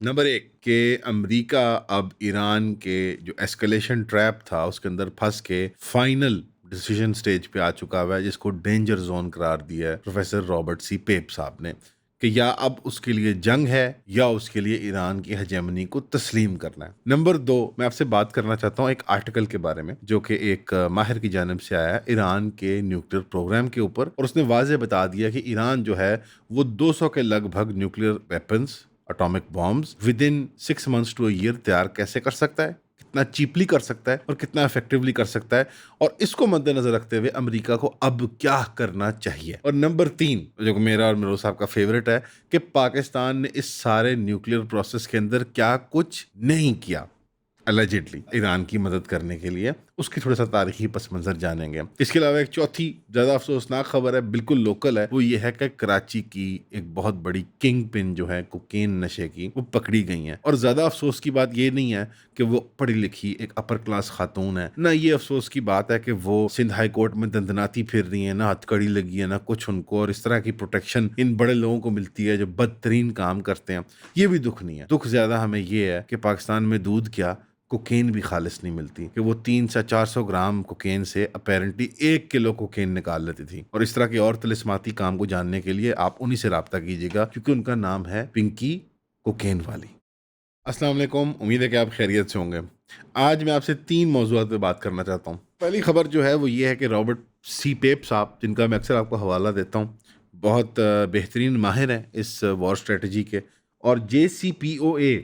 Number एक कि America अब ईरान के जो एस्केलेशन ट्रैप था उसके अंदर फंस के फाइनल डिसीजन स्टेज पे आ चुका हुआ है, जिसको डेंजर जोन करार दिया है प्रोफेसर रॉबर्ट सी पेप साहब ने, कि या अब उसके लिए जंग है या उसके लिए ईरान की हेजेमनी को तस्लीम करना है। नंबर दो, मैं आपसे बात करना चाहता हूँ एक आर्टिकल के बारे में जो कि एक माहिर की जानिब से आया है ईरान के न्यूक्लियर प्रोग्राम के ऊपर, और उसने वाजे बता दिया कि ईरान जो है वो 200 के लगभग nuclear weapons, atomic bombs with in 6 months two year तैयार कैसे कर सकता है, कितना चीपली कर सकता है और कितना इफेक्टिवली कर सकता है, और इसको मद्देनजर रखते हुए अमेरिका को अब क्या करना चाहिए। और नंबर तीन, जो मेरा और मेरे साहब का फेवरेट है, कि पाकिस्तान ने इस सारे न्यूक्लियर प्रोसेस के अंदर क्या कुछ नहीं किया अलेजिडली ईरान की मदद करने के लिए, उसकी थोड़ा सा तारीखी पस मंजर जानेंगे। इसके अलावा एक चौथी ज़्यादा अफसोसनाक खबर है, बिल्कुल लोकल है, वो ये है कि कराची की एक बहुत बड़ी किंग पिन जो है कोकेन नशे की, वो पकड़ी गई है। और ज़्यादा अफसोस की बात ये नहीं है कि वो पढ़ी लिखी एक अपर क्लास खातून है, ना ये अफसोस की बात है कि वो सिंध हाई कोर्ट में दंदनाती फिर रही है, ना हथकड़ी लगी है, ना कुछ उनको, और इस तरह की प्रोटेक्शन इन बड़े लोगों को मिलती है जो बदतरीन काम करते हैं। ये भी दुख नहीं है, दुख ज़्यादा हमें ये है कि पाकिस्तान में दूध क्या, कोकेन भी खालिस नहीं मिलती, कि वो 300 से 400 ग्राम कोकेन से अपेरेंटली 1 किलो कोकेन निकाल लेती थी। और इस तरह के और तिलिस्माती काम को जानने के लिए आप उन्हीं से रब्ता कीजिएगा, क्योंकि उनका नाम है पिंकी कोकेन वाली। अस्सलाम वालेकुम, उम्मीद है कि आप खैरियत से होंगे। आज मैं आपसे 3 मौज़ूआत पे बात करना चाहता हूँ। पहली खबर जो है वो ये है कि रॉबर्ट सी पेप साहब, जिनका मैं अक्सर आपको हवाला देता हूँ, बहुत बेहतरीन माहिर हैं इस वॉर स्ट्रेटजी के। और JCPOA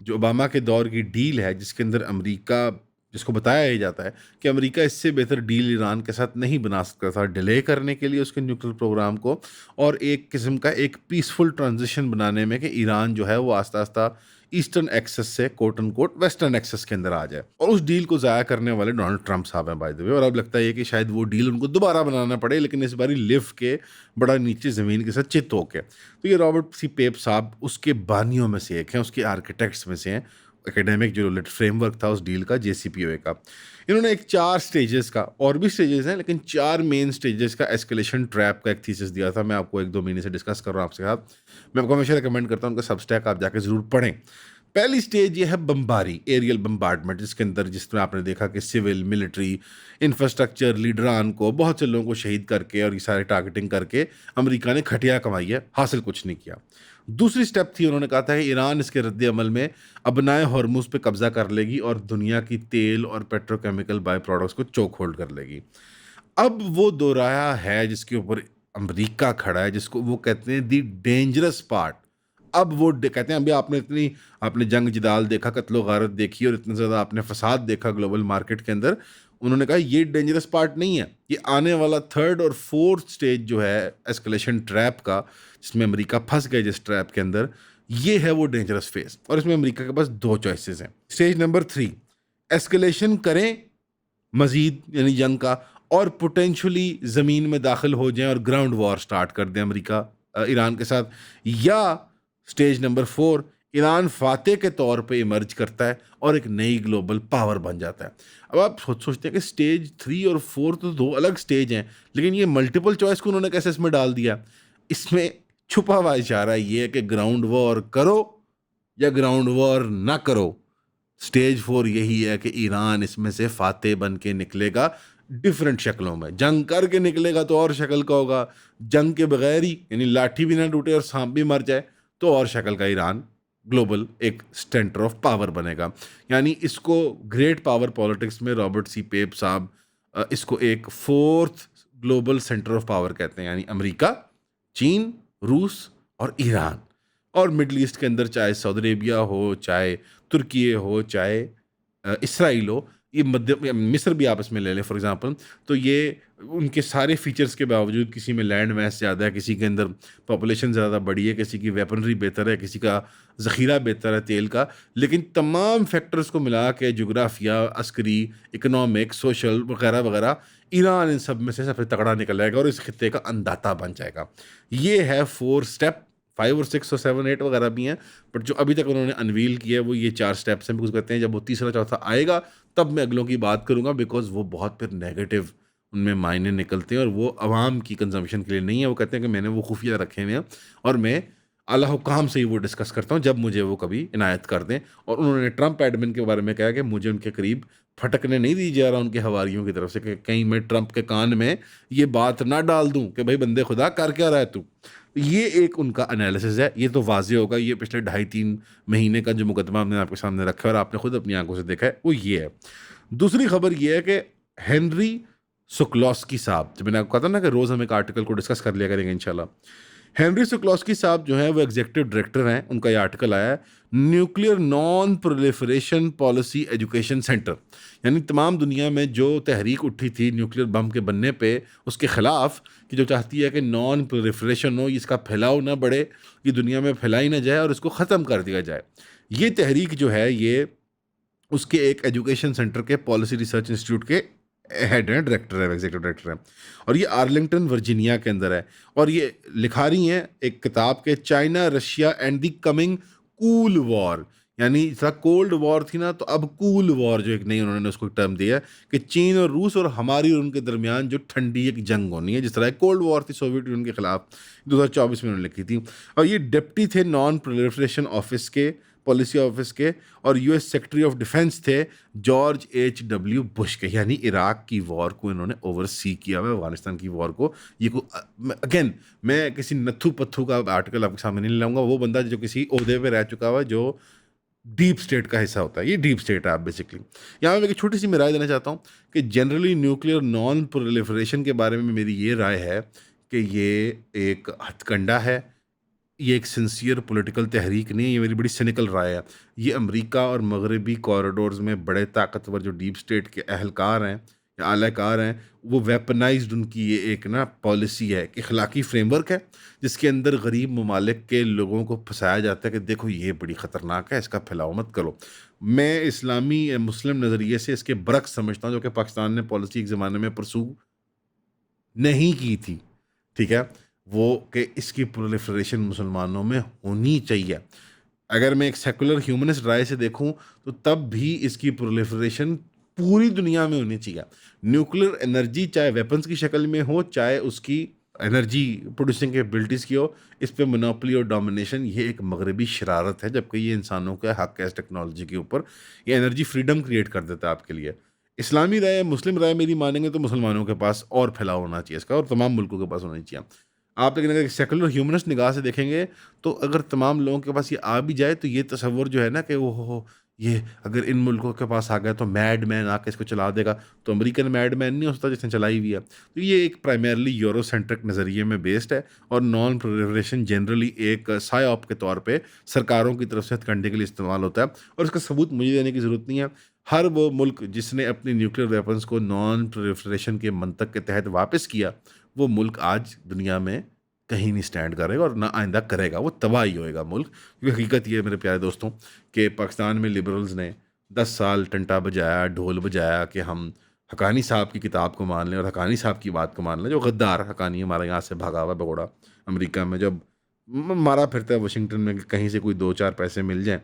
जो ओबामा के दौर की डील है, जिसके अंदर अमेरिका, जिसको बताया ही जाता है कि अमेरिका इससे बेहतर डील ईरान के साथ नहीं बना सकता था डिले करने के लिए उसके न्यूक्लियर प्रोग्राम को, और एक किस्म का एक पीसफुल ट्रांजिशन बनाने में, कि ईरान जो है वो आस्ता आस्ता ईस्टर्न एक्सेस से quote and quote western axis के अंदर आ जाए। और उस डील को ज़ाया करने वाले डोनाल्ड ट्रंप साहब हैं बाय द वे, और अब लगता है कि शायद वो डील उनको दोबारा बनाना पड़े, लेकिन इस बारी लिव के बड़ा नीचे ज़मीन के साथ चित होके। तो ये रॉबर्ट सी पेप साहब उसके बानियों में से एक हैं, उसके आर्किटेक्ट्स में से हैं। एकेडमिक जो फ्रेमवर्क था उस डील का, JCPOA का, इन्होंने एक 4 स्टेजेस का, और भी स्टेजेस हैं लेकिन 4 मेन स्टेजेस का एस्केलेशन ट्रैप का एक थीसिस दिया था। मैं आपको 1-2 महीने से डिस्कस कर रहा हूँ आपके साथ। मैं आपको हमेशा रिकमेंड करता हूँ उनका सबस्टैक आप जाके ज़रूर पढ़ें। पहली स्टेज ये है बमबारी, एरियल बम्बार्डमेंट, जिसके अंदर, जिसमें आपने देखा कि सिविल, मिलिट्री, इंफ्रास्ट्रक्चर, लीडरान को, बहुत से लोगों को शहीद करके और ये सारे टारगेटिंग करके अमेरिका ने खटिया कमाई है, हासिल कुछ नहीं किया। दूसरी स्टेप थी, उन्होंने कहा था कि ईरान इसके रद्द अमल में अबनाए हॉर्मुज पे कब्जा कर लेगी और दुनिया की तेल और पेट्रोकेमिकल बाय प्रोडक्ट्स को चोक होल्ड कर लेगी। अब वो दोहराया है जिसके ऊपर अमेरिका खड़ा है, जिसको वो कहते हैं दी डेंजरस पार्ट। अब वो कहते हैं, अभी आपने जंग जिदाल देखा, कत्लो गारत देखी, और इतना ज़्यादा आपने फसाद देखा ग्लोबल मार्केट के अंदर। उन्होंने कहा ये डेंजरस पार्ट नहीं है, ये आने वाला थर्ड और फोर्थ स्टेज जो है एस्केलेशन ट्रैप का, जिसमें अमेरिका फंस गया जिस ट्रैप के अंदर, ये है वो डेंजरस फेज। और इसमें अमेरिका के पास 2 चॉइसेस हैं। स्टेज नंबर 3, एस्केलेशन करें मजीद, यानी जंग का, और पोटेंशली ज़मीन में दाखिल हो जाएं और ग्राउंड वॉर स्टार्ट कर दें अमेरिका ईरान के साथ। या स्टेज नंबर 4, ईरान फातेह के तौर पे इमर्ज करता है और एक नई ग्लोबल पावर बन जाता है। अब आप सोचते हैं कि स्टेज 3 और 4 तो 2 अलग स्टेज हैं, लेकिन ये मल्टीपल चॉइस को उन्होंने कैसे इसमें डाल दिया? इसमें छुपा हुआ इशारा ये है कि ग्राउंड वॉर करो या ग्राउंड वॉर ना करो, स्टेज 4 यही है कि ईरान इसमें से फातेह बन के निकलेगा, डिफरेंट शक्लों में। जंग करके निकलेगा तो और शक्ल का होगा, जंग के बगैर ही, यानी लाठी भी ना टूटे और सांप भी मर जाए, तो और शक्ल का ईरान ग्लोबल एक सेंटर ऑफ पावर बनेगा। यानी इसको ग्रेट पावर पॉलिटिक्स में रॉबर्ट सी पेप साहब इसको एक fourth global centre of power कहते हैं, यानी अमेरिका, चीन, रूस और ईरान। और मिडल ईस्ट के अंदर चाहे सऊदी अरेबिया हो, चाहे तुर्की हो, चाहे इसराइल हो, ये मध्य मिस्र भी आप इसमें ले लें फॉर एग्जांपल, तो ये उनके सारे फीचर्स के बावजूद, किसी में लैंड मैस ज़्यादा है, किसी के अंदर पॉपुलेशन ज़्यादा बड़ी है, किसी की वेपनरी बेहतर है, किसी का ज़ख़ीरा बेहतर है तेल का, लेकिन तमाम फैक्टर्स को मिला के, जोग्राफिया, अस्करी, इकोनॉमिक, सोशल वगैरह वगैरह, ईरान इन सब में से सबसे तगड़ा निकल आएगा और इस खित्ते का अंदाता बन जाएगा। ये है 4 स्टेप। 5 और 6 और 7 8 वगैरह भी हैं, बट जो अभी तक उन्होंने अनवील किया है वो ये 4 स्टेप्स हैं। बिकॉज़ कहते हैं जब वो तीसरा चौथा आएगा तब मैं अगलों की बात करूँगा, बिकॉज़ वो बहुत फिर नेगेटिव उनमें मायने निकलते हैं और वो अवाम की कंजम्पशन के लिए नहीं है। वो कहते हैं कि मैंने वो खुफिया रखे हुए हैं और मैं आला हुकाम से ही वो डिस्कस करता हूँ जब मुझे वो कभी इनायत कर दें। और उन्होंने ट्रंप एडमिन के बारे में कहा कि मुझे उनके करीब फटकने नहीं दी जा रहा उनके हवारियों की तरफ से कि कहीं मैं ट्रंप के कान में ये बात ना डाल दूं कि भाई बंदे खुदा कर क्या रहा है तू। ये एक उनका एनालिसिस है, ये तो वाज़ेह होगा, ये पिछले 2.5-3 महीने का जो मुकदमा हमने आपके सामने रखा है और आपने खुद अपनी आंखों से देखा है वो ये है। दूसरी खबर ये है कि हेनरी सुक्लॉस्की साहब, जो मैंने आपको कहा था ना कि रोज़ हम एक आर्टिकल को डिस्कस कर लिया करेंगे इंशाल्लाह। हेनरी सुक्लॉस्की साहब जो हैं वो एग्जीक्यूटिव डायरेक्टर हैं, उनका ये आर्टिकल आया है nuclear non proliferation policy education centre. यानी तमाम दुनिया में जो तहरीक उठी थी न्यूक्लियर बम के बनने पे उसके ख़िलाफ़, कि जो चाहती है कि नॉन प्रोलिफरेशन हो, इसका फैलाव ना बढ़े, ये दुनिया में फैलाई ना जाए और इसको ख़त्म कर दिया जाए। ये तहरीक जो है ये उसके एक एजुकेशन सेंटर के पॉलिसी रिसर्च इंस्टीट्यूट के हेड हैं, डायरेक्टर है, एग्जीक्यूटिव डायरेक्टर हैं। और ये आर्लिंगटन वर्जीनिया के अंदर है। और ये लिखा रही हैं एक किताब के China Russia and the coming cool war. यानी जैसा कोल्ड वॉर थी ना, तो अब कूल वॉर जो एक नई उन्होंने उसको टर्म दिया है कि चीन और रूस और हमारी और उनके दरमियान जो ठंडी एक जंग होनी है, जिस तरह कोल्ड वॉर थी सोवियत यूनियन के खिलाफ 2024 में उन्होंने लिखी थी। और ये डिप्टी थे नॉन प्रोलिफरेशन ऑफिस के, पॉलिसी ऑफिस के, और यूएस सेक्रेटरी ऑफ डिफेंस थे जॉर्ज H.W. बुश के। यानी इराक की वॉर को इन्होंने ओवरसी किया हुआ है, अफगानिस्तान की वॉर को। ये को अगेन मैं किसी नत्थु पत्थु का आर्टिकल आपके सामने नहीं लाऊंगा, वो बंदा जो किसी ओहदे पे रह चुका हुआ है, जो डीप स्टेट का हिस्सा होता है। ये डीप स्टेट है आप बेसिकली। यहाँ मैं एक छोटी सी मैं राय देना चाहता हूँ कि जनरली न्यूक्लियर नॉन प्रोलिफरेशन के बारे में मेरी ये राय है कि ये एक हथकंडा है, ये एक सिंसियर पॉलिटिकल तहरीक नहीं है, ये मेरी बड़ी सिनिकल राय है। ये अमेरिका और मगरबी कॉरिडोर्स में बड़े ताकतवर जो डीप स्टेट के अहलकार हैं या आलाकार हैं, वो वेपनाइज्ड उनकी ये एक ना पॉलिसी है, कि अखलाकी फ्रेमवर्क है जिसके अंदर गरीब ममालिक के लोगों को फंसाया जाता है कि देखो ये बड़ी ख़तरनाक है, इसका फैलाव मत करो। मैं इस्लामी मुस्लिम नज़रिए से इसके बरक्स समझता हूँ, जो कि पाकिस्तान ने पॉलिसी एक ज़माने में परसू नहीं की थी, ठीक है, वो कि इसकी प्रोलिफरेशन मुसलमानों में होनी चाहिए। अगर मैं एक सेकुलर ह्यूमनिस्ट राय से देखूं तो तब भी इसकी प्रोलिफरेशन पूरी दुनिया में होनी चाहिए। न्यूक्लियर एनर्जी चाहे वेपन्स की शक्ल में हो, चाहे उसकी एनर्जी प्रोड्यूसिंग कैपेबिलिटीज़ की हो, इस पे मोनोपोली और डोमिनेशन ये एक मगरबी शरारत है, जबकि ये इंसानों का हक है इस टेक्नोलॉजी के ऊपर। ये एनर्जी फ्रीडम क्रिएट कर देता है आपके लिए। इस्लामी राय, मुस्लिम राय मेरी मानेंगे तो मुसलमानों के पास और फैलाव होना चाहिए इसका, और तमाम मुल्कों के पास होना चाहिए। आप लेकिन अगर सेकुलर ह्यूमनिस्ट निगाह से देखेंगे तो अगर तमाम लोगों के पास ये आ भी जाए तो ये तसव्वुर जो है ना कि वो हो ये अगर इन मुल्कों के पास आ गया तो मैड मैन आके इसको चला देगा, तो अमेरिकन मैड मैन नहीं हो सकता जिसने चलाई हुई है। तो ये एक प्राइमरली यूरोसेंट्रिक नज़रिए में बेस्ड है, और नॉन प्रोलिफरेशन जनरली एक साइऑप के तौर पे सरकारों की तरफ से हथकंडे के लिए इस्तेमाल होता है। और इसका सबूत मुझे देने की ज़रूरत नहीं है। हर वो मुल्क जिसने अपनी न्यूक्लियर वेपन्स को नॉन प्रोलिफरेशन के मंतक के तहत वापस किया, वो मुल्क आज दुनिया में कहीं नहीं स्टैंड करेगा और ना आइंदा करेगा, वो तबाही होएगा मुल्क। क्योंकि हकीकत ये है मेरे प्यारे दोस्तों कि पाकिस्तान में लिबरल्स ने 10 साल टंटा बजाया, ढोल बजाया कि हम हकानी साहब की किताब को मान लें और हकानी साहब की बात को मान लें, जो गद्दार हकानी हमारे यहाँ से भागा हुआ भगोड़ा अमेरिका में जब मारा फिरता है वाशिंगटन में कि कहीं से कोई 2-4 पैसे मिल जाएँ,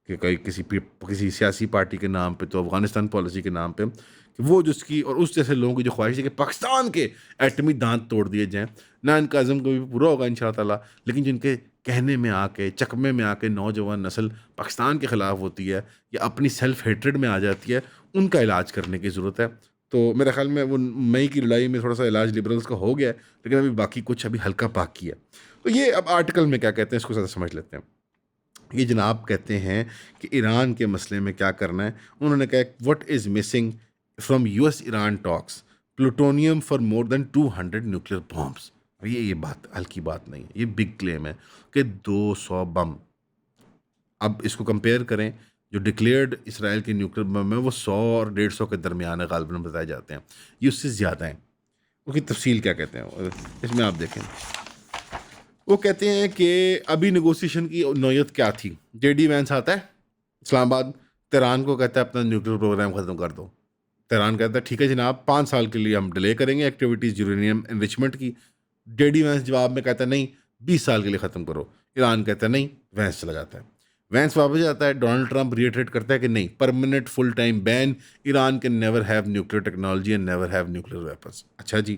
कि कहीं किसी सियासी पार्टी के नाम पे, तो अफ़गानिस्तान पॉलिसी के नाम पे, कि वो जिसकी और उस जैसे लोगों की जो ख्वाहिश है कि पाकिस्तान के एटमी दांत तोड़ दिए जाएँ। ना इनका अज़म कभी पूरा होगा इंशाअल्लाह ताला, लेकिन जिनके कहने में आके, चकमे में आके नौजवान नस्ल पाकिस्तान के ख़िलाफ़ होती है या अपनी सेल्फ हेट्रेड में आ जाती है, उनका इलाज करने की ज़रूरत है। तो मेरे ख़्याल में वो मई की लड़ाई में थोड़ा-सा इलाज लिबरल्स का हो गया है, लेकिन अभी बाकी कुछ अभी हल्का बाकी है। तो ये अब आर्टिकल में क्या कहते हैं इसको ज़रा समझ लेते हैं। ये जनाब कहते हैं कि ईरान के मसले में क्या करना है। उन्होंने कहा what is missing from US Iran talks, plutonium for more than 200 nuclear bombs. ये बात हल्की बात नहीं है, ये बिग क्लेम है कि 200 बम। अब इसको कंपेयर करें, जो डिक्लेयर्ड इसराइल के न्यूक्लियर बम है वो 100 और 150 के दरमियान गालिबन बताए जाते हैं, ये उससे ज़्यादा हैं। उसकी तफसील क्या कहते हैं इसमें आप देखें। वो कहते हैं कि अभी नेगोशिएशन की नौयत क्या थी। जेडी वैंस आता है इस्लामाबाद, तेहरान को कहता है अपना न्यूक्लियर प्रोग्राम ख़त्म कर दो। तेहरान कहता है ठीक है जनाब, 5 साल के लिए हम डिले करेंगे एक्टिविटीज़ यूरेनियम एनरिचमेंट की। जेडी वैंस जवाब में कहता है नहीं, 20 साल के लिए ख़त्म करो। ईरान कहता है नहीं, वैंस चला जाता है। वैंस वापस जाता है, डोनाल्ड ट्रंप रिएटरेट करता है कि नहीं, permanent full time ban, Iran can never have nuclear technology and never have nuclear weapons. अच्छा जी,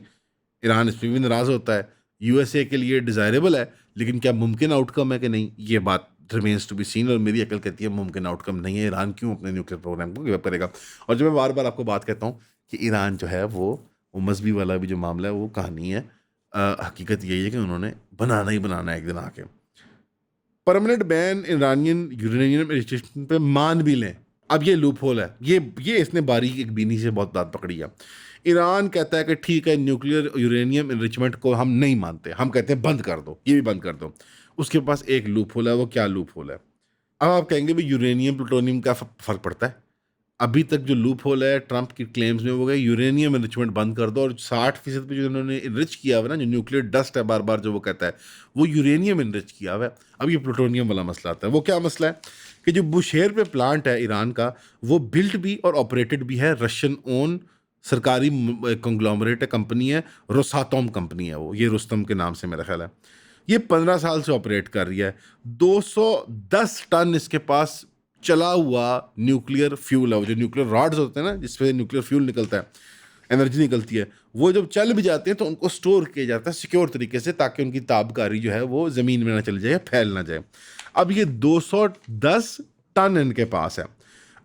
ईरान इस पर भी नाराज़ होता है। यूएसए के लिए डिज़ायरेबल है, लेकिन क्या मुमकिन आउटकम है कि नहीं, ये बात रिमेन्स टू बी सीन। और मेरी अकल कहती है मुमकिन आउटकम नहीं है। ईरान क्यों अपने न्यूक्लियर प्रोग्राम को गिव अप करेगा? और जो मैं बार बार आपको बात कहता हूँ कि ईरान जो है वो मजहबी वाला भी जो मामला है वो कहानी है। हकीकत यही है कि उन्होंने बनाना ही बनाना है एक दिन आके। Permanent ban Iranian uranium registration पे मान भी लें, अब ये लूप होल है, ये इसने बारीक एक बीनी से बहुत बात पकड़ी है। ईरान कहता है कि ठीक है, न्यूक्लियर यूरेनियम इनरिचमेंट को हम नहीं मानते, हम कहते हैं बंद कर दो, ये भी बंद कर दो। उसके पास एक लूप होल है। वो क्या लूप होल है? अब आप कहेंगे भाई यूरेनियम प्लूटोनियम का फर्क पड़ता है। अभी तक जो लूप होल है ट्रंप की क्लेम्स में वो गए यूरेनियम इनरिचमेंट बंद कर दो, और 60% पे जो उन्होंने इनरिच किया हुआ है ना, जो न्यूक्लियर डस्ट है बार बार जो वो कहता है, वो यूरेनियम इनरिच किया हुआ है। अब ये प्लूटोनियम वाला मसला आता है। वो क्या मसला है कि जो बुशेर पे प्लांट है ईरान का, वो बिल्ट भी और ऑपरेटेड भी है, रशियन ओन सरकारी कंग्लोमरेट कंपनी है, रोसातोम कंपनी है वो, ये रुस्तम के नाम से मेरा ख्याल है। ये 15 साल से ऑपरेट कर रही है। 210 टन इसके पास चला हुआ न्यूक्लियर फ्यूल है। वो जो न्यूक्लियर रॉड्स होते हैं ना, जिसपे न्यूक्लियर फ्यूल निकलता है, एनर्जी निकलती है, वो जब चल भी जाते हैं तो उनको स्टोर किया जाता है सिक्योर तरीके से, ताकि उनकी ताबकारी जो है वो ज़मीन में ना चली जाए, फैल ना जाए। अब ये 210 टन इनके पास है।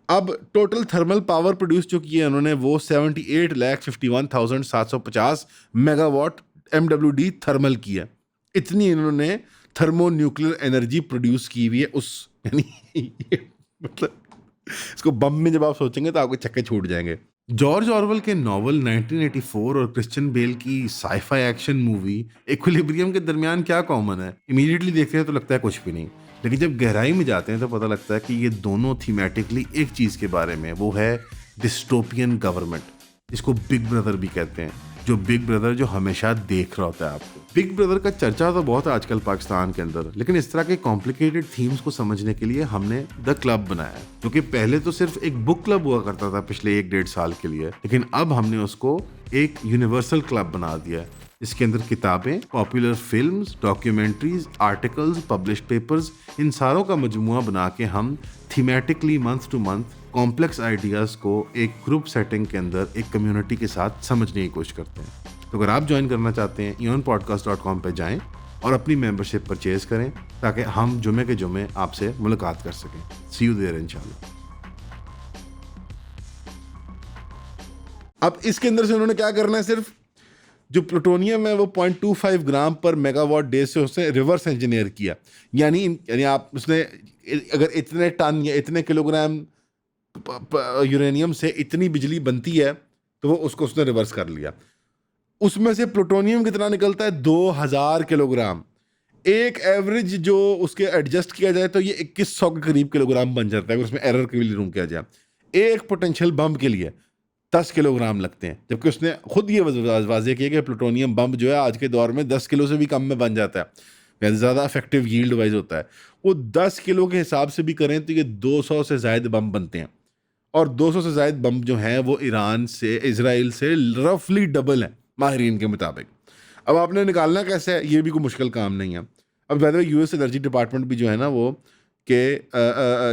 अब टोटल थर्मल पावर प्रोड्यूस जो किए उन्होंने वो 78,51,750 मेगावाट MWD थर्मल की है। इतनी इन्होंने थर्मो न्यूक्लियर एनर्जी प्रोड्यूस की हुई है उस, यानी मतलब इसको बम में जब आप सोचेंगे तो आपके चक्के छूट जाएंगे। जॉर्ज ऑरवेल के नॉवल 1984 और क्रिश्चियन बेल की साइफाई एक्शन मूवी इक्विलिब्रियम के दरमियान क्या कॉमन है? इमीडिएटली देखते हैं तो लगता है कुछ भी नहीं, लेकिन जब गहराई में जाते हैं तो पता लगता है कि ये दोनों थीमेटिकली एक चीज़ के बारे में, वो है डिस्टोपियन गवर्नमेंट, जिसको बिग ब्रदर भी कहते हैं। जो बिग ब्रदर जो हमेशा देख रहा होता है आपको। बिग ब्रदर का चर्चा तो बहुत है आजकल पाकिस्तान के अंदर, लेकिन इस तरह के कॉम्प्लिकेटेड थीम्स को समझने के लिए हमने द क्लब बनाया, जो कि पहले तो सिर्फ एक बुक क्लब हुआ करता था पिछले 1-1.5 साल के लिए, लेकिन अब हमने उसको एक यूनिवर्सल क्लब बना दिया है, इसके अंदर किताबें, popular films, documentaries, articles, published papers, इन सारों का मजमुआ बना के हम thematically month to month complex ideas को एक ग्रुप सेटिंग के अंदर एक कम्युनिटी के साथ समझने की कोशिश करते हैं। तो अगर आप ज्वाइन करना चाहते हैं, eonpodcast.com पे जाएं और अपनी मेंबरशिप परचेज करें, ताकि हम जुमे के जुमे आपसे मुलाकात कर सकें। सी यू देयर इंशाल्लाह। अब इसके अंदर से उन्होंने क्या करना है, सिर्फ जो प्लूटोनियम है वो 0.25 ग्राम पर मेगावाट डे से उसने रिवर्स इंजीनियर किया। यानी आप उसने अगर इतने टन या इतने किलोग्राम यूरेनियम से इतनी बिजली बनती है, तो वो उसको उसने रिवर्स कर लिया। उसमें से प्लूटोनियम कितना निकलता है? 2000 किलोग्राम। एक एवरेज जो उसके एडजस्ट किया जाए तो ये 2100 के करीब किलोग्राम बन जाता है, अगर उसमें एरर के लिए रूम किया जाए। एक पोटेंशियल बम के लिए 10 किलोग्राम लगते हैं, जबकि उसने खुद ये वाज़ेह किया कि प्लूटोनियम बम जो है आज के दौर में 10 किलो से भी कम में बन जाता है, ज़्यादा इफेक्टिव यील्ड वाइज होता है। वो 10 किलो के हिसाब से भी करें तो ये 200 से ज़ायद बम बनते हैं, और 200 से ज़ायद बम जो हैं वो ईरान से, इजराइल से रफली डबल है माहिरीन के मुताबिक। अब आपने निकालना कैसे है, ये भी कोई मुश्किल काम नहीं है। अब वैसे US एनर्जी डिपार्टमेंट भी जो है ना वो कि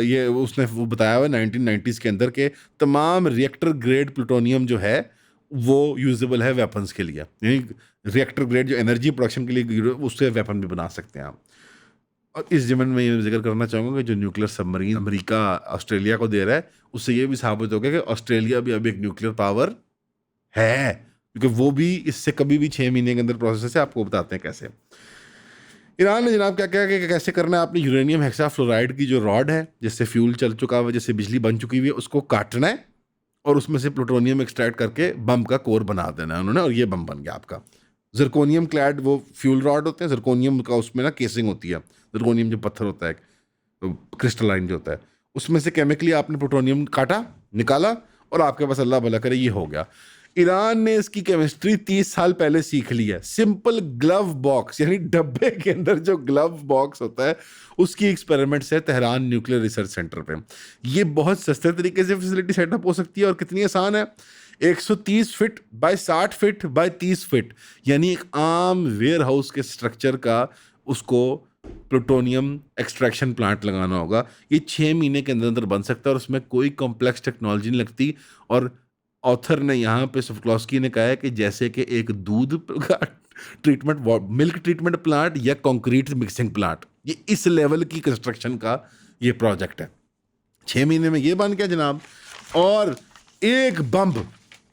ये उसने वो बताया हुआ 1990s के अंदर के तमाम रिएक्टर ग्रेड प्लूटोनियम जो है वो यूजेबल है वेपन्स के लिए, यानी रिएक्टर ग्रेड जो एनर्जी प्रोडक्शन के लिए उससे वेपन भी बना सकते हैं आप। और इस जमन में ये जिक्र करना चाहूँगा कि जो न्यूक्लियर सबमरीन अमेरिका ऑस्ट्रेलिया को दे रहा है, उससे ये भी साबित हो गया कि ऑस्ट्रेलिया भी अभी एक न्यूक्लियर पावर है, क्योंकि वो भी इससे कभी भी 6 महीने के अंदर प्रोसेस है। आपको बताते हैं कैसे। ईरान ने जनाब क्या क्या कि कैसे करना है, आपने यूरेनियम हेक्साफ्लोराइड की जो रॉड है जिससे फ्यूल चल चुका हुआ है, जिससे बिजली बन चुकी हुई है, उसको काटना है और उसमें से प्लूटोनियम एक्सट्रैक्ट करके बम का कोर बना देना है उन्होंने, और ये बम बन गया आपका। जर्कोनियम क्लैड वो फ्यूल रॉड होते हैं, जर्कोनियम का उसमें ना केसिंग होती है, जर्कोनियम जो पत्थर होता है क्रिस्टलाइन जो होता है, उसमें से केमिकली आपने प्लूटोनियम काटा, निकाला, और आपके पास अल्लाह भला करे ये हो गया। ईरान ने इसकी केमिस्ट्री 30 साल पहले सीख ली है। सिंपल ग्लव बॉक्स, यानी डब्बे के अंदर जो ग्लव बॉक्स होता है, उसकी एक्सपेरिमेंट्स है तेहरान न्यूक्लियर रिसर्च सेंटर पे। ये बहुत सस्ते तरीके से फैसिलिटी सेटअप हो सकती है, और कितनी आसान है। 130 feet by 60 feet by 30 feet, यानी एक आम वेयर हाउस के स्ट्रक्चर का उसको प्लूटोनियम एक्सट्रैक्शन प्लांट लगाना होगा। ये 6 महीने के अंदर अंदर बन सकता है, और उसमें कोई कॉम्प्लेक्स टेक्नोलॉजी नहीं लगती। और ऑथर ने यहाँ पे सोफक्लॉस्की ने कहा है कि जैसे कि एक दूध का ट्रीटमेंट, मिल्क ट्रीटमेंट प्लांट या कंक्रीट मिक्सिंग प्लांट, ये इस लेवल की कंस्ट्रक्शन का ये प्रोजेक्ट है। 6 महीने में ये बन गया जनाब। और एक बम्ब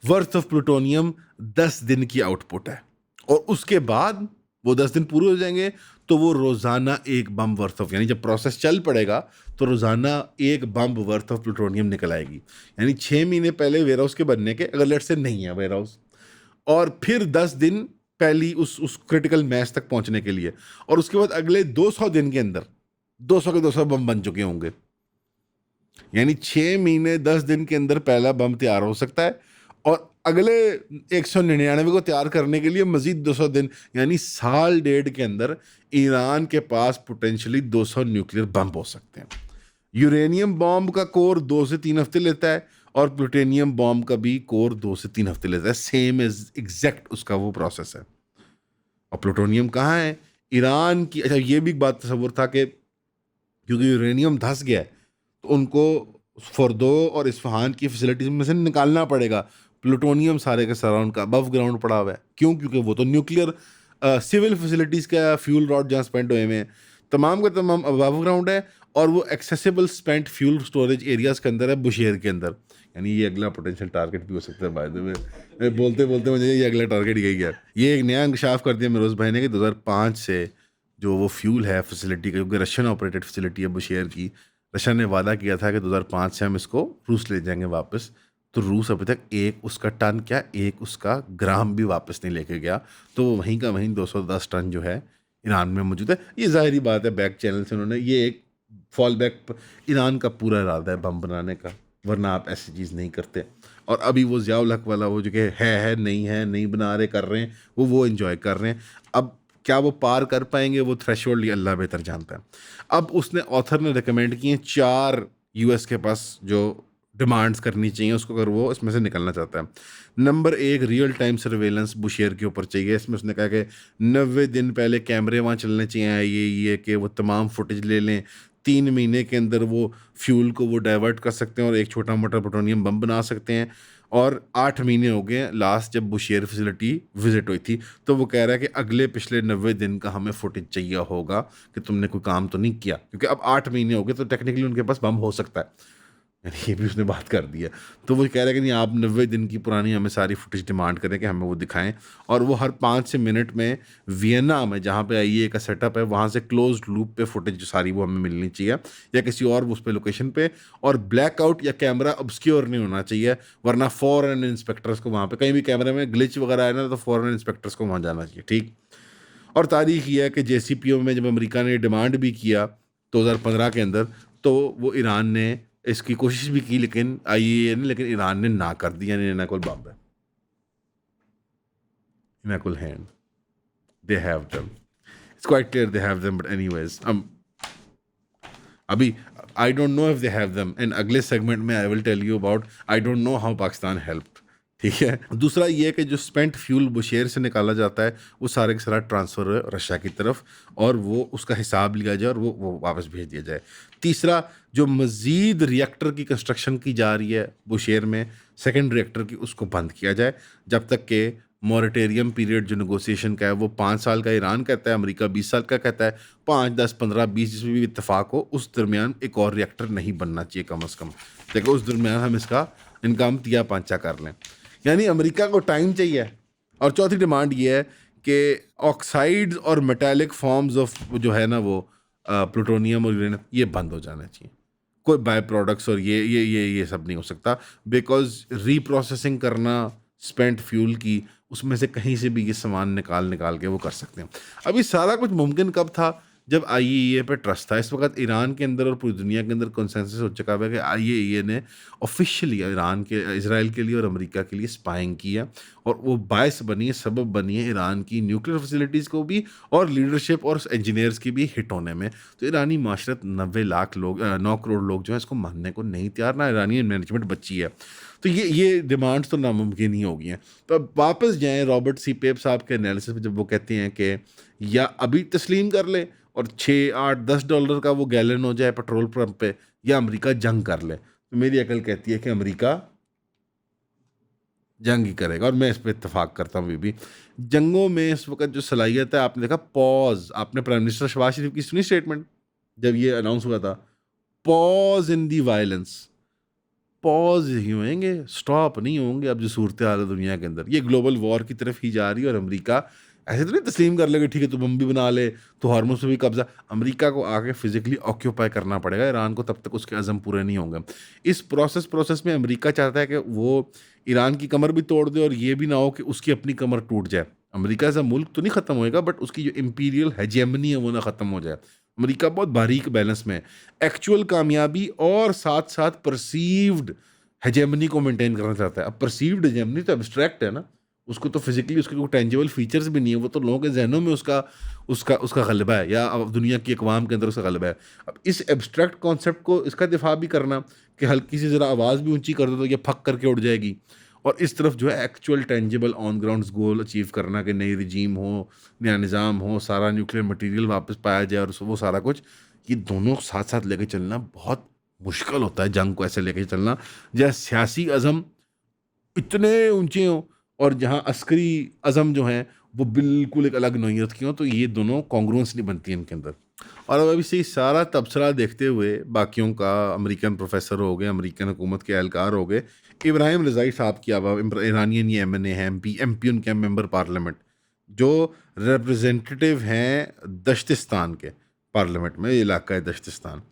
वर्थ ऑफ प्लूटोनियम 10 दिन की आउटपुट है। और उसके बाद वो 10 दिन पूरे हो जाएंगे तो वो रोजाना एक बम वर्थ ऑफ, यानी जब प्रोसेस चल पड़ेगा तो रोजाना एक बम वर्थ ऑफ प्लूटोनियम निकल आएगी। यानी 6 महीने पहले वेयर हाउस के बनने के, अगर लेट से नहीं है वेयर हाउस, और फिर 10 दिन पहली उस क्रिटिकल मैच तक पहुंचने के लिए, और उसके बाद अगले 200 दिन के अंदर 200 के 200 बम बन चुके होंगे। यानी 6 महीने 10 दिन के अंदर पहला बम तैयार हो सकता है, और अगले 199 को तैयार करने के लिए मजीद 200 दिन, यानी साल डेढ़ के अंदर ईरान के पास पोटेंशियली 200 न्यूक्लियर बम हो सकते हैं। यूरेनियम बॉम्ब का कोर 2 से 3 हफ्ते लेता है, और प्लूटोनियम बॉम्ब का भी कोर 2 से 3 हफ्ते लेता है। सेम एज एग्जैक्ट उसका वो प्रोसेस है। और प्लूटोनियम कहाँ है? ईरान की। अच्छा, ये भी एक बात तस्वुर था कि क्योंकि यूरेनियम धंस गया है तो उनको फर्दो और इस्फहान की फैसिलिटीज में से निकालना पड़ेगा। प्लूटोनियम सारे के सारा उनका अबव ग्राउंड पड़ा हुआ है। क्यों? क्योंकि वो तो न्यूक्लियर सिविल फैसिलिटीज़ का फ्यूल रॉड जहाँ स्पेंड हुए में तमाम का तमाम अबव ग्राउंड है, और वो accessible spent fuel storage areas के अंदर है, बुशेयर के अंदर। यानी ये अगला पोटेंशियल टारगेट भी हो सकता है। बाय द वे, बोलते बोलते मुझे ये अगला टारगेट यही है। ये एक नया इंकशाफ कर दिया मेरोज भाई ने कि 2005 से जो वो फ्यूल है फैसिलिटी का, क्योंकि रशियन ऑपरेटेड फैसिलिटी है बुशेयर की, रशिया ने वादा किया था कि 2005 से हम इसको रूस ले जाएंगे वापस। तो रूस अभी तक एक उसका टन क्या, एक उसका ग्राम भी वापस नहीं लेके गया। तो वहीं का वहीं 210 टन जो है ईरान में मौजूद है। ये जाहिर बात है, बैक चैनल से उन्होंने ये एक फॉल बैक, ईरान का पूरा इरादा है बम बनाने का, वरना आप ऐसी चीज़ नहीं करते। और अभी वो ज़ियाउल हक वाला वो जो कि है नहीं बना रहे, कर रहे हैं, वो एंजॉय कर रहे हैं। अब क्या वो पार कर पाएंगे वो थ्रेशोल्ड, ये अल्लाह बेहतर जानता है। अब उसने ऑथर ने रिकमेंड किए 4 यूएस के पास जो डिमांड्स करनी चाहिए उसको, अगर वो इसमें से निकलना चाहता है। नंबर 1, रियल टाइम सर्वेलेंस बुशेयर के ऊपर चाहिए। इसमें उसने कहा कि 90 दिन पहले कैमरे वहाँ चलने चाहिए, ये कि वो तमाम फुटेज ले लें। 3 महीने के अंदर वो फ्यूल को वो डाइवर्ट कर सकते हैं और एक छोटा मोटा प्लूटोनियम बम बना सकते हैं। और 8 महीने हो गए लास्ट जब बुशेयर फैसिलिटी विजिट हुई थी, तो वो कह रहा है कि अगले पिछले 90 दिन का हमें फुटेज चाहिए होगा कि तुमने कोई काम तो नहीं किया, क्योंकि अब 8 महीने हो गए तो टेक्निकली उनके पास बम हो सकता है। यानी ये भी उसने बात कर दी है। तो वो कह रहा है कि नहीं, आप 90 दिन की पुरानी हमें सारी फुटेज डिमांड करें कि हमें वो दिखाएं। और वो हर 5 मिनट में वियना में जहाँ पे आईए का सेटअप है वहाँ से क्लोज लूप पे फुटेज जो सारी वो हमें मिलनी चाहिए, या किसी और उस पर लोकेशन पे। और ब्लैकआउट या कैमरा ऑब्सक्योर नहीं होना चाहिए, वरना फॉरेन इंस्पेक्टर्स को वहाँ पे कहीं भी कैमरे में ग्लिच वगैरह आए ना तो फॉरेन इंस्पेक्टर्स को वहाँ जाना चाहिए। ठीक। और तारीख ये है कि JCPO में जब अमेरिका ने डिमांड भी किया 2015 के अंदर, तो वो ईरान ने इसकी कोशिश भी की, लेकिन IAEA ने, लेकिन ईरान ने ना कर दिया। इन्हें कुल बम है, इन्हें कुल हैंड, they have them, it's quite clear they have them, but anyways अभी I don't know if they have them, and अगले सेगमेंट में I will tell you about I don't know how Pakistan helped. ठीक है। दूसरा ये है कि जो स्पेंट फ्यूल बुशेयर से निकाला जाता है वो सारे के सारा ट्रांसफ़र हो रशिया की तरफ, और वो उसका हिसाब लिया जाए और वो वापस भेज दिया जाए। तीसरा, जो मज़ीद रिएक्टर की कंस्ट्रक्शन की जा रही है बुशेयर में, सेकंड रिएक्टर की, उसको बंद किया जाए जब तक कि मॉरेटेरियम पीरियड जो नेगोशिएशन का है वो 5 साल का ईरान कहता है, अमेरिका 20 साल का कहता है। 5, 10, 15, 20 जिसमें भी इत्तेफाक हो, उस दरमियान एक और रिएक्टर नहीं बनना चाहिए कम अज़ कम, देखो उस दरमियान हम इनका हम तिया पांचा कर लें। यानी अमेरिका को टाइम चाहिए। और चौथी डिमांड ये है कि ऑक्साइड्स और मेटालिक फॉर्म्स ऑफ जो है ना वो प्लूटोनियम और यूरेनियम, ये बंद हो जाना चाहिए। कोई बाय प्रोडक्ट्स और ये सब नहीं हो सकता, बिकॉज रीप्रोसेसिंग करना स्पेंट फ्यूल की, उसमें से कहीं से भी ये सामान निकाल के वो कर सकते हैं। अभी सारा कुछ मुमकिन कब था? जब IAEA पे ट्रस्ट था। इस वक्त ईरान के अंदर और पूरी दुनिया के अंदर कंसेंसस हो चुका है कि IAEA ने ऑफिशियली ईरान के, इजराइल के लिए और अमेरिका के लिए स्पाइंग की है, और वो बायस बनी है, सबब बनी है ईरान की न्यूक्लियर फैसिलिटीज़ को भी और लीडरशिप और इंजीनियर्स की भी हिट होने में। तो ईरानी माशरत 90 लाख लोग, 9 करोड़ लोग जो है इसको मानने को नहीं तैयार, ना ईरानी मैनेजमेंट बची है। तो ये डिमांड्स तो नामुमकिन ही हो गई हैं। तो अब वापस जाएँ रॉबर्ट सी पेप साहब के एनालिसिस में, जब वो कहते हैं कि या अभी तस्लीम कर ले और 6, 8, $10 का वो गैलन हो जाए पेट्रोल पंप पे, या अमेरिका जंग कर ले। तो मेरी अकल कहती है कि अमेरिका जंग ही करेगा, और मैं इस पे इत्तेफाक करता हूँ अभी भी। जंगों में इस वक़्त जो सलाहियत है, आपने देखा पॉज़, आपने प्राइम मिनिस्टर शहबाज शरीफ की सुनी स्टेटमेंट जब ये अनाउंस हुआ था? पॉज़ इन दी वायलेंस, पॉज़ ही होएँगे, स्टॉप नहीं होंगे अब जो सूरत-ए-हाल है दुनिया के अंदर। ये ग्लोबल वॉर की तरफ ही जा रही है, और अमेरिका ऐसे तो नहीं तस्लीम कर लेगा, ठीक है तू बम भी बना ले, तो हॉर्मुज़ पे भी कब्ज़ा। अमेरिका को आगे फिज़िकली ऑक्यूपाई करना पड़ेगा ईरान को, तब तक उसके अज़म पूरे नहीं होंगे। इस प्रोसेस में अमेरिका चाहता है कि वो ईरान की कमर भी तोड़ दे, और ये भी ना हो कि उसकी अपनी कमर टूट जाए। अमेरिका एज़ अ मुल्क तो नहीं ख़त्म होएगा, बट उसकी जो इम्पीरियल हेजेमनी है वो ना ख़त्म हो जाए। अमेरिका बहुत बारीक बैलेंस में है। एक्चुअल कामयाबी और साथ-साथ परसीव्ड हेजेमनी को मेंटेन करना चाहता है। अब परसीव्ड हेजेमनी तो एब्स्ट्रैक्ट है ना, उसको तो फिज़िकली उसके कोई टेंजिबल फीचर्स भी नहीं है, वो तो लोगों के ज़हनों में उसका उसका उसका गलबा है, या दुनिया की अक़वाम के अंदर उसका गलबा है। अब इस एब्स्ट्रैक्ट कॉन्सेप्ट को, इसका दिफ़ा भी करना कि हल्की सी ज़रा आवाज़ भी ऊँची कर दो तो ये फक करके उड़ जाएगी, और इस तरफ जो है actual tangible on ground goal achieve करना कि नई रिजीम हो, नया निज़ाम हो, सारा न्यूक्लियर मटीरियल वापस पाया जाए, और वो सारा कुछ, ये दोनों साथ-साथ लेके चलना बहुत मुश्किल होता है, जंग को ऐसे लेके चलना, जहाँ सियासी अज़म इतने ऊँचे हों, और जहाँ अस्करी अज़म जो हैं, वो बिल्कुल एक अलग नोयत की हों, तो ये दोनों कॉन्ग्रुएंस नहीं बनती इनके अंदर। और अब अभी से ये सारा तबसरा देखते हुए बाकियों का, अमेरिकन प्रोफ़ेसर हो गए, अमेरिकन हुकूमत के एहलकार हो गए, इब्राहिम रज़ाई साहब की अब ईरानियन ये एमएनए हैं, एमपी उनके हैं, मेंबर पार्लियामेंट, जो रिप्रेजेंटेटिव हैं दश्तिस्तान के पार्लियामेंट में, ये इलाका है दश्तिस्तान।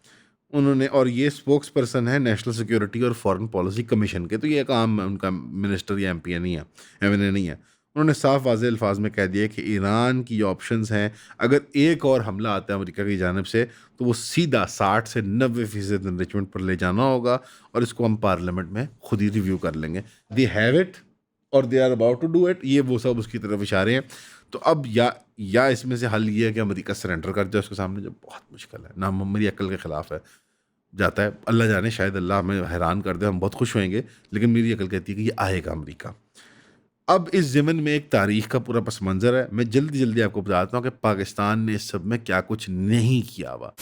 उन्होंने, और ये स्पोक्स पर्सन है नेशनल सिक्योरिटी और फॉरेन पॉलिसी कमीशन के, तो ये काम उनका मिनिस्टर या एमपी नहीं है, एमएनए नहीं है। उन्होंने साफ वाज़ेह अल्फाज में कह दिया कि ईरान की ऑप्शंस हैं, अगर एक और हमला आता है अमेरिका की जानिब से, तो वो सीधा 60 से 90% एनरिचमेंट पर ले जाना होगा, और इसको हम पार्लियामेंट में खुद ही रिव्यू कर लेंगे। दे हैव इट, और they are about to do it, ये वो सब उसकी तरफ इशारे हैं। तो अब या इसमें से हल ये है कि अमेरिका सरेंडर कर जाए उसके सामने, जो बहुत मुश्किल है, ना मेरी अक्ल के ख़िलाफ़ है, जाता है। अल्लाह जाने, शायद अल्लाह हमें हैरान कर दे, हम बहुत खुश होएंगे, लेकिन मेरी अकल कहती है कि ये आएगा अमेरिका। अब इस ज़िमन में एक तारीख़ का पूरा पस मंज़र है। मैं जल्दी-जल्दी आपको बताता हूँ कि पाकिस्तान ने इस सब में क्या कुछ नहीं किया हुआ।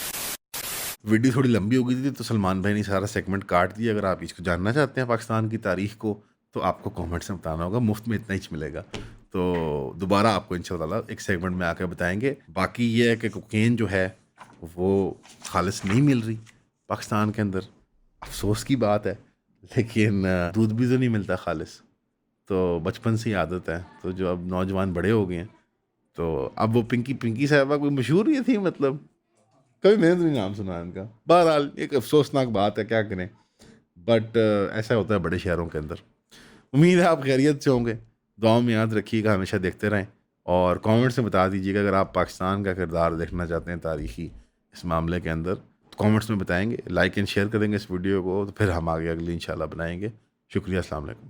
वीडियो थोड़ी लंबी हो गई थी, तो सलमान भाई ने सारा सेगमेंट काट दिया। अगर आप इसको जानना चाहते हैं पाकिस्तान की तारीख़ को, तो आपको कमेंट्स में बताना होगा, मुफ्त में इतना ही मिलेगा। तो दोबारा आपको इंशाल्लाह एक सेगमेंट में आके बताएँगे। बाकी ये है कि कोकेन जो है, वो खालिस नहीं मिल रही पाकिस्तान के अंदर। अफ़सोस की बात है, लेकिन दूध भी तो नहीं मिलता खालिस। तो बचपन से ही आदत है, तो जो अब नौजवान बड़े हो गए हैं, तो अब वो पिंकी पिंकी साहिबा कोई मशहूर ही थी, मतलब कभी मैंने तो नहीं नाम सुना इनका। बहरहाल एक अफसोसनाक बात है, क्या करें, बट ऐसा होता है बड़े शहरों के अंदर। उम्मीद है आप खैरियत से होंगे, दुआओं में याद रखिएगा, हमेशा देखते रहें, और कमेंट्स में बता दीजिएगा अगर आप पाकिस्तान का किरदार देखना चाहते हैं तारीखी इस मामले के अंदर, तो कमेंट्स में बताएंगे, लाइक एंड शेयर करेंगे इस वीडियो को, तो फिर हम आगे अगली इंशाल्लाह बनाएंगे। शुक्रिया, अस्सलाम वालेकुम।